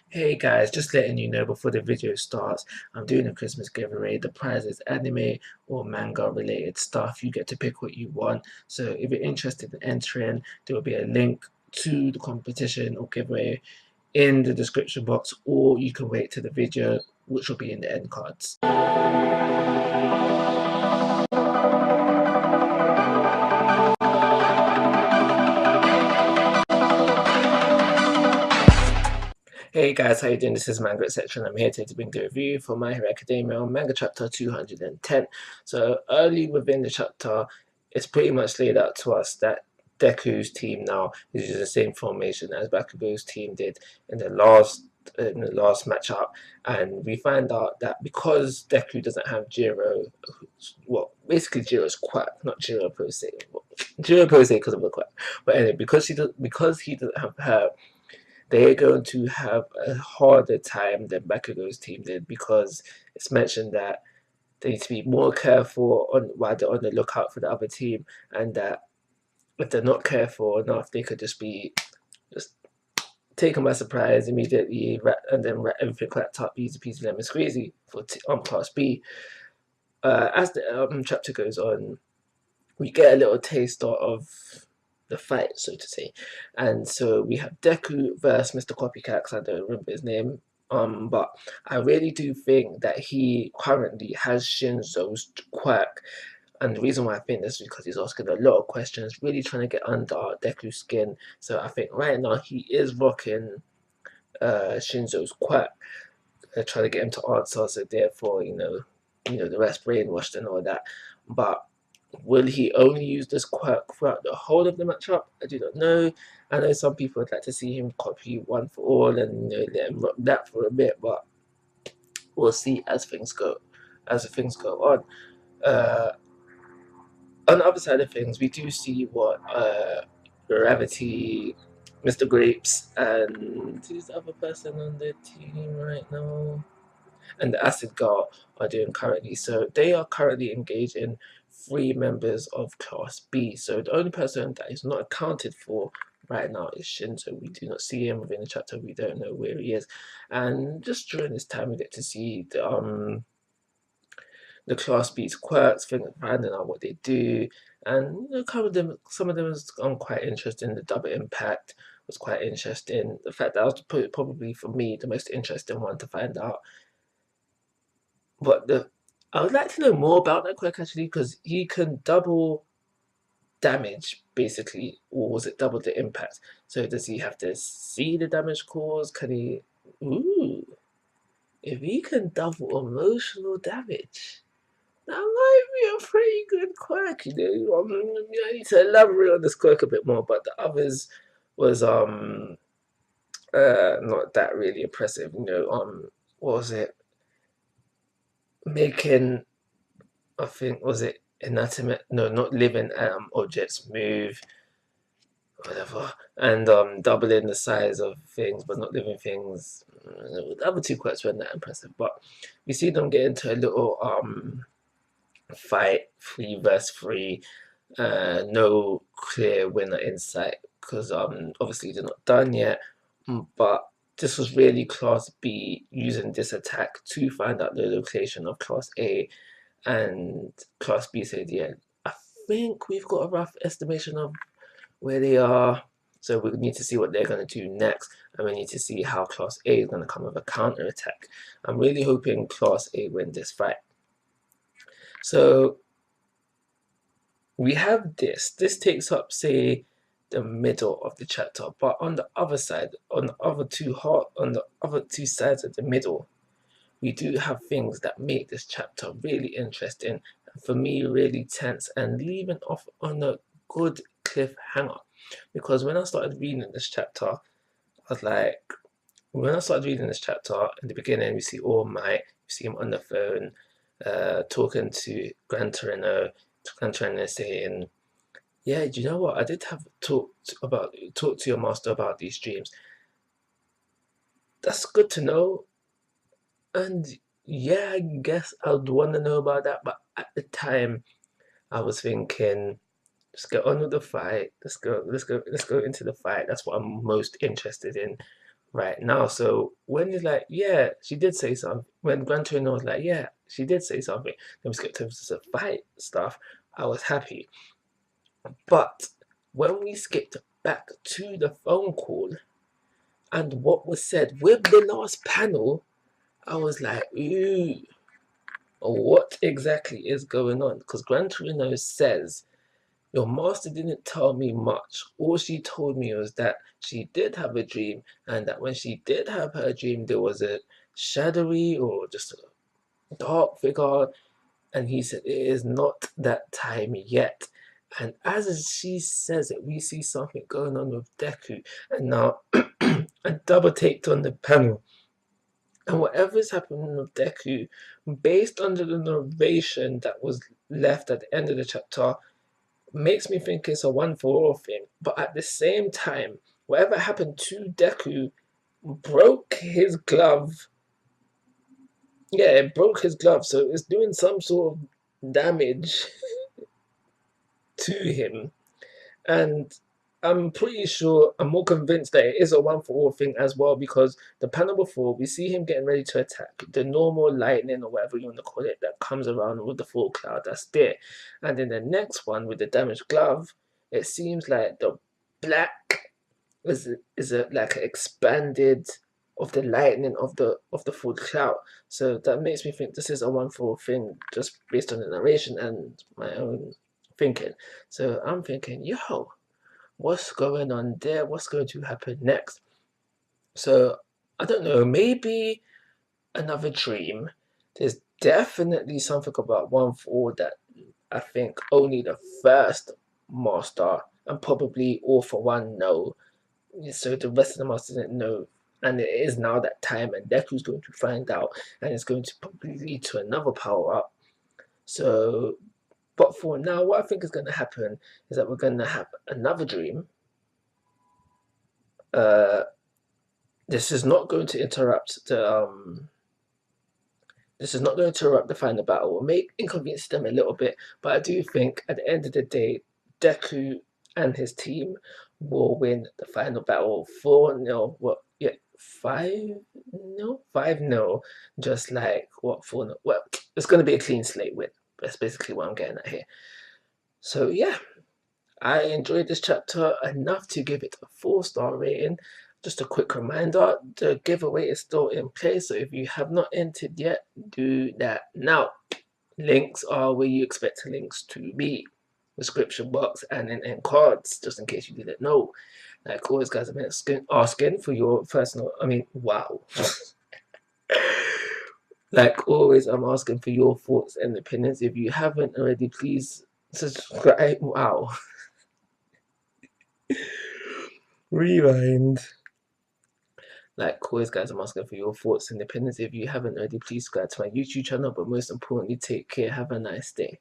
Hey guys, just letting you know before the video starts, I'm doing a Christmas giveaway. The prize is anime or manga related stuff. You get to pick what you want. So if you're interested in entering, there will be a link to the competition or giveaway in the description box, or you can wait to the video, which will be in the end cards. Hey guys, how you doing? This is Manga Section. I'm here today to bring the review for My Hero Academia Manga Chapter 210. So early within the chapter, it's pretty much laid out to us that Deku's team now is using the same formation as Bakugo's team did in the last matchup, and we find out that because Deku doesn't have Jiro, well, basically Jiro's quack, not Jiro per se, well, Jiro per se because of the quack, but anyway, because he doesn't have her, they're going to have a harder time than Bakugo's team did, because it's mentioned that they need to be more careful on while they're on the lookout for the other team, and that if they're not careful enough, they could just taken by surprise immediately, and then everything wrapped up easy peasy lemon squeezy for Class B. As the chapter goes on, we get a little taste of the fight, so to say. And so we have Deku versus Mr. Copycat, because I don't remember his name. But I really do think that he currently has Shinzo's quirk. And the reason why I think this is because he's asking a lot of questions, really trying to get under Deku's skin. So I think right now he is rocking Shinzo's quirk, trying to get him to answer. So therefore, the rest brainwashed and all that. But will he only use this quirk throughout the whole of the matchup? I do not know. I know some people would like to see him copy one for all and let him rock that for a bit, but we'll see as things go. As things go on the other side of things, we do see what Gravity, Mr. Grapes, and who's the other person on the team right now? And the Acid Girl are doing currently. So they are currently engaging three members of Class B. So the only person that is not accounted for right now is Shinzo. We do not see him within the chapter. We don't know where he is. And just during this time, we get to see the Class B's quirks, finding out what they do. And some of them was quite interesting. The double impact was quite interesting. The fact that was probably for me the most interesting one to find out. But I would like to know more about that quirk actually, because he can double damage basically, or was it double the impact? So does he have to see the damage caused? Can he? Ooh, if he can double emotional damage, that might be a pretty good quirk. I need to elaborate on this quirk a bit more. But the others was not that really impressive. What was it? Making, I think, was it inanimate? No, not living objects move, whatever, and doubling the size of things, but not living things. The other two quotes weren't that impressive, but we see them get into a little fight, 3 versus 3. No clear winner in sight, because obviously they're not done yet, but this was really Class B using this attack to find out the location of Class A, and Class B said, yeah, I think we've got a rough estimation of where they are. So we need to see what they're going to do next, and we need to see how Class A is going to come with a counter attack. I'm really hoping Class A win this fight. So we have this. This takes up, say, the middle of the chapter, but on the other side, on the other two sides of the middle, we do have things that make this chapter really interesting, and for me really tense, and leaving off on a good cliffhanger. Because when I started reading this chapter, I was like, when I started reading this chapter, in the beginning we see All Might, we see him on the phone, talking to Gran Torino saying, yeah, do you know what? I did have talk to your master about these dreams. That's good to know. And yeah, I guess I'd want to know about that. But at the time, I was thinking, just get on with the fight. Let's go into the fight. That's what I'm most interested in. right now. So when he's like, yeah, she did say something. When Gran Torino was like, yeah, she did say something. Then we skipped over to the fight stuff. I was happy. But when we skipped back to the phone call and what was said with the last panel, I was like, ooh, what exactly is going on? Because Gran Torino says, your master didn't tell me much. All she told me was that she did have a dream, and that when she did have her dream, there was a shadowy or just a dark figure. And he said, it is not that time yet. And as she says it, we see something going on with Deku. And now I double taked on the panel. And whatever's happening with Deku, based on the narration that was left at the end of the chapter, makes me think it's a one for all thing. But at the same time, whatever happened to Deku broke his glove. Yeah, it broke his glove, so it's doing some sort of damage to him. And I'm pretty sure, I'm more convinced that it is a one for all thing as well, because the panel before, we see him getting ready to attack the normal lightning or whatever you want to call it that comes around with the full cloud that's there. And then the next one with the damaged glove, it seems like the black is a like an expanded of the lightning of the full cloud. So that makes me think this is a one for all thing just based on the narration and my own thinking. So I'm thinking, yo, what's going on there? What's going to happen next? So I don't know, maybe another dream. There's definitely something about one for all that I think only the first master and probably all for one know. So the rest of the masters didn't know. And it is now that time, and Deku's going to find out, and it's going to probably lead to another power up. So, but for now, what I think is going to happen is that we're going to have another dream. Uh, this is not going to interrupt the This is not going to interrupt the final battle. It may inconvenience them a little bit, but I do think at the end of the day, Deku and his team will win the final battle 4-0. What? Yeah, 5-0? 5-0. Just like, what, 4-0? Well, it's going to be a clean slate win. That's basically what I'm getting at here. So, yeah, I enjoyed this chapter enough to give it a 4-star rating. Just a quick reminder, the giveaway is still in place, so if you have not entered yet, do that now. Links are where you expect the links to be. Description box and in cards, just in case you didn't know. Like always, guys, I'm asking for your personal, wow. Like always, I'm asking for your thoughts and opinions. If you haven't already, please subscribe. Wow. Rewind. Like always, guys, I'm asking for your thoughts and opinions. If you haven't already, please subscribe to my YouTube channel. But most importantly, take care. Have a nice day.